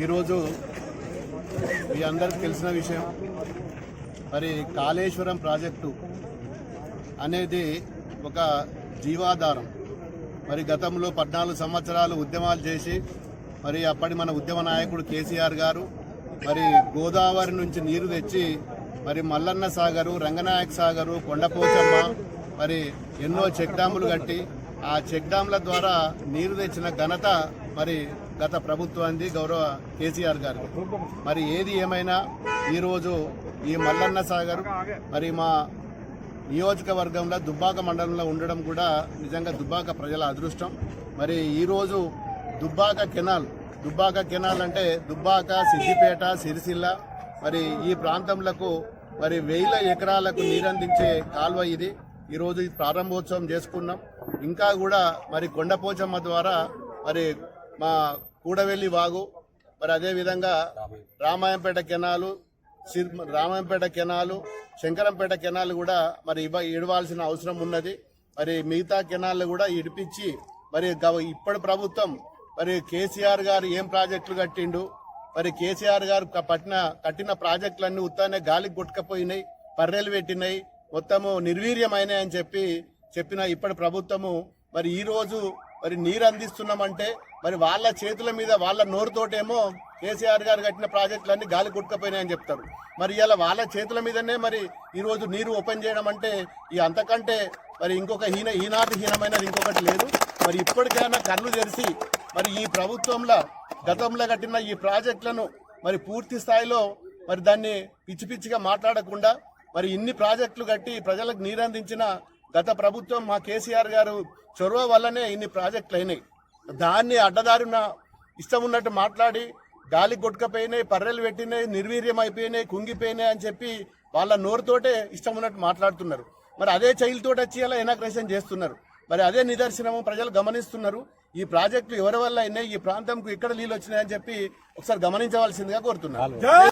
ఈరోజు మీ అందరికి తెలిసిన విషయం, మరి కాళేశ్వరం ప్రాజెక్టు అనేది ఒక జీవాధారం. మరి గతంలో 14 సంవత్సరాలు ఉద్యమాలు చేసి మరి అప్పటి మన ఉద్యమ నాయకుడు కేసీఆర్ గారు మరి గోదావరి నుంచి నీరు తెచ్చి మరి మల్లన్న సాగరు, రంగనాయక సాగరు, కొండపోచమ్మ మరి ఎన్నో చెక్ డ్యాములు కట్టి ఆ చెక్ డ్యాముల ద్వారా నీరు తెచ్చిన ఘనత మరి గత ప్రభుత్వానికి గౌరవ కేసీఆర్ గారు. మరి ఏది ఏమైనా ఈరోజు ఈ మల్లన్న సాగర్ మరి మా నియోజకవర్గంలో దుబ్బాక మండలంలో ఉండడం కూడా నిజంగా దుబ్బాక ప్రజల అదృష్టం. మరి ఈరోజు దుబ్బాక కెనాల్ అంటే దుబ్బాక, సిద్దిపేట, సిరిసిల్ల మరి ఈ ప్రాంతంలో మరి 1000 ఎకరాలకు నీరందించే కాల్వ ఇది. ఈరోజు ప్రారంభోత్సవం చేసుకున్నాం. ఇంకా కూడా మరి కొండపోచమ్మ ద్వారా మరి మా కూడవెల్లి వాగు మరి అదేవిధంగా రామాయంపేట కెనాలు, శంకరంపేట కెనాల్ కూడా మరి ఇడవాల్సిన అవసరం ఉన్నది. మరి మిగతా కెనాళ్ళు కూడా ఇడిపించి మరి ఇప్పటి ప్రభుత్వం మరి కేసీఆర్ గారు ఏం ప్రాజెక్టులు కట్టిండు, మరి కేసీఆర్ గారు కట్టిన ప్రాజెక్టులన్నీ ఉత్తానే గాలికి కొట్టుకపోయినాయి, పర్రెలు పెట్టినాయి, మొత్తము నిర్వీర్యమైనాయని చెప్పిన ఇప్పటి ప్రభుత్వము మరి ఈ రోజు మరి నీరు అందిస్తున్నామంటే మరి వాళ్ళ చేతుల మీద వాళ్ళ నోరుతోటేమో కేసీఆర్ గారు కట్టిన ప్రాజెక్టులన్నీ గాలి కొట్టుకపోయినాయని చెప్తారు. మరి ఇలా వాళ్ళ చేతుల మీదనే మరి ఈరోజు నీరు ఓపెన్ చేయడం అంటే ఈ అంతకంటే మరి ఇంకొక ఈనాటి హీనమైనది ఇంకొకటి లేదు. మరి ఇప్పటికైనా కళ్ళు తెరిచి మరి ఈ ప్రభుత్వంలో గతంలో కట్టిన ఈ ప్రాజెక్టులను మరి పూర్తి స్థాయిలో మరి దాన్ని పిచ్చిగా మాట్లాడకుండా మరి ఇన్ని ప్రాజెక్టులు కట్టి ప్రజలకు నీరందించిన గత ప్రభుత్వం మా కేసీఆర్ గారు చొరవ వల్లనే ఇన్ని ప్రాజెక్టులు అయినాయి. దాన్ని అడ్డదారున ఇష్టం ఉన్నట్టు మాట్లాడి గాలి కొట్టుకపోయినాయి, పర్రెలు పెట్టినాయి, నిర్వీర్యం అయిపోయినాయి, కుంగిపోయినాయి అని చెప్పి వాళ్ళ నోరుతోటే ఇష్టం ఉన్నట్టు మాట్లాడుతున్నారు. మరి అదే చైల్డ్తోటి వచ్చి అలా ఎనాగ్రేషన్ చేస్తున్నారు. మరి అదే నిదర్శనము ప్రజలు గమనిస్తున్నారు. ఈ ప్రాజెక్టులు ఎవరి వల్ల అయినాయి, ఈ ప్రాంతంకు ఎక్కడ నీళ్ళు వచ్చినాయని చెప్పి ఒకసారి గమనించవలసిందిగా కోరుతున్నారు.